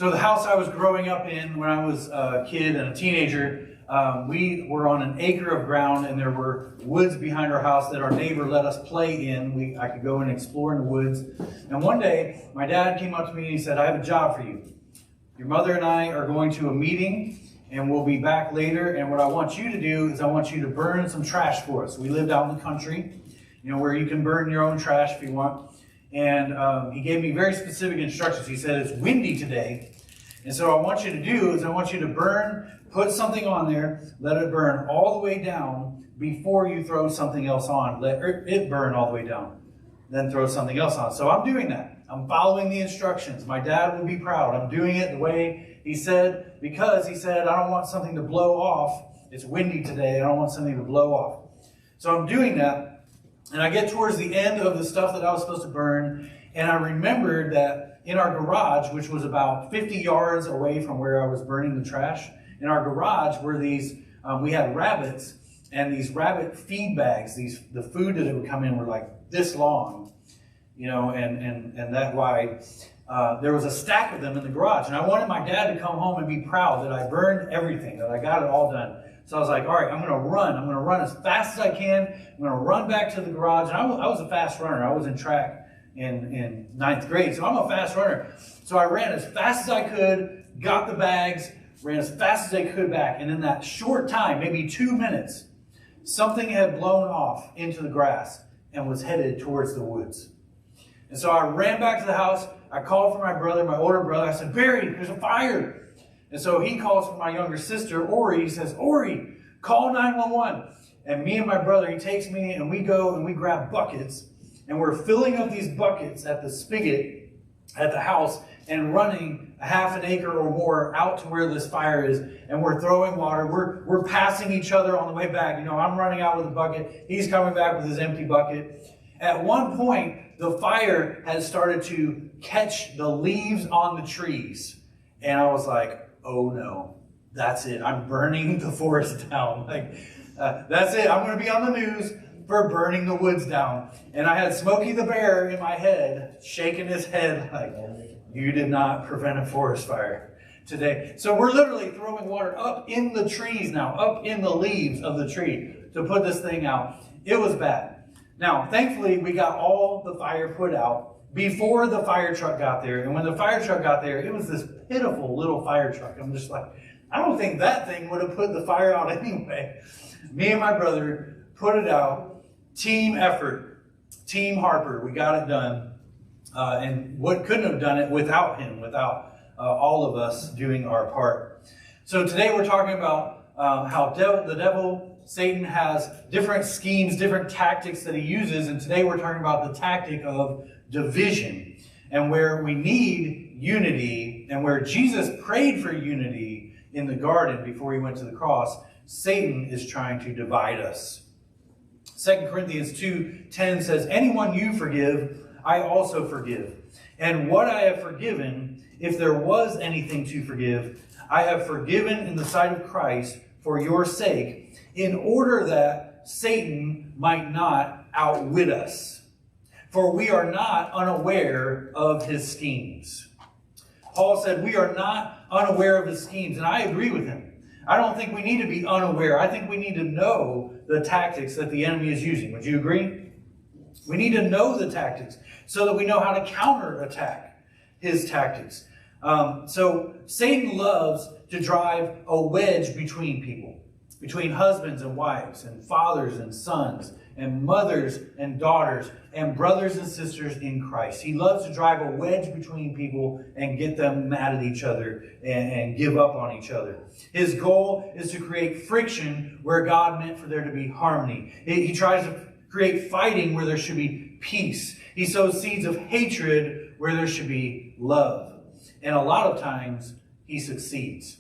So the house I was growing up in when I was a kid and a teenager, we were on an acre of ground, and there were woods behind our house that our neighbor let us play in. I could go and explore in the woods. And one day, my dad came up to me and he said, "I have a job for you. Your mother and I are going to a meeting, and we'll be back later. And what I want you to do is I want you to burn some trash for us." We lived out in the country, where you can burn your own trash if you want. And he gave me very specific instructions. He said, "It's windy today. And so what I want you to do is I want you to put something on there, let it burn all the way down before you throw something else on. Let it burn all the way down. Then throw something else on." So I'm doing that. I'm following the instructions. My dad will be proud. I'm doing it the way he said, because he said, "I don't want something to blow off. It's windy today. I don't want something to blow off." So I'm doing that. And I get towards the end of the stuff that I was supposed to burn. And I remembered that in our garage, which was about 50 yards away from where I was burning the trash, in our garage were these, we had rabbits, and these rabbit feed bags, the food that would come in were like this long, and that wide. There was a stack of them in the garage, and I wanted my dad to come home and be proud that I burned everything, that I got it all done. So I was like, all right, I'm going to run as fast as I can. I'm going to run back to the garage. And I was a fast runner. I was in track in 9th grade, so I'm a fast runner. So I ran as fast as I could, got the bags, ran as fast as I could back. And in that short time, maybe 2 minutes, something had blown off into the grass and was headed towards the woods. And so I ran back to the house. I called for my brother, my older brother. I said, "Barry, there's a fire." And so he calls for my younger sister, Ori. He says, "Ori, call 911. And me and my brother, he takes me, and we go and we grab buckets. And we're filling up these buckets at the spigot at the house and running a half an acre or more out to where this fire is. And we're throwing water. We're passing each other on the way back. I'm running out with a bucket. He's coming back with his empty bucket. At one point, the fire had started to catch the leaves on the trees. And I was like, oh no, that's it. I'm burning the forest down. That's it. I'm going to be on the news for burning the woods down. And I had Smokey the Bear in my head, shaking his head like, "You did not prevent a forest fire today." So we're literally throwing water up in the trees now, up in the leaves of the tree to put this thing out. It was bad. Now, thankfully, we got all the fire put out before the fire truck got there. And when the fire truck got there, it was this pitiful little fire truck. I'm just like, I don't think that thing would have put the fire out anyway. Me and my brother put it out. Team effort. Team Harper. We got it done. And what couldn't have done it without him, without all of us doing our part. So today we're talking about how the devil, Satan, has different schemes, different tactics that he uses. And today we're talking about the tactic of division, and where we need unity, and where Jesus prayed for unity in the garden before he went to the cross, Satan is trying to divide us. 2 Corinthians 2:10 says, "Anyone you forgive, I also forgive. And what I have forgiven, if there was anything to forgive, I have forgiven in the sight of Christ for your sake, in order that Satan might not outwit us. For we are not unaware of his schemes." Paul said we are not unaware of his schemes, and I agree with him. I don't think we need to be unaware. I think we need to know the tactics that the enemy is using. Would you agree? We need to know the tactics so that we know how to counterattack his tactics. So Satan loves to drive a wedge between people, between husbands and wives, and fathers and sons, and mothers and daughters, and brothers and sisters in Christ. He loves to drive a wedge between people and get them mad at each other and give up on each other. His goal is to create friction where God meant for there to be harmony. He tries to create fighting where there should be peace. He sows seeds of hatred where there should be love. And a lot of times, he succeeds.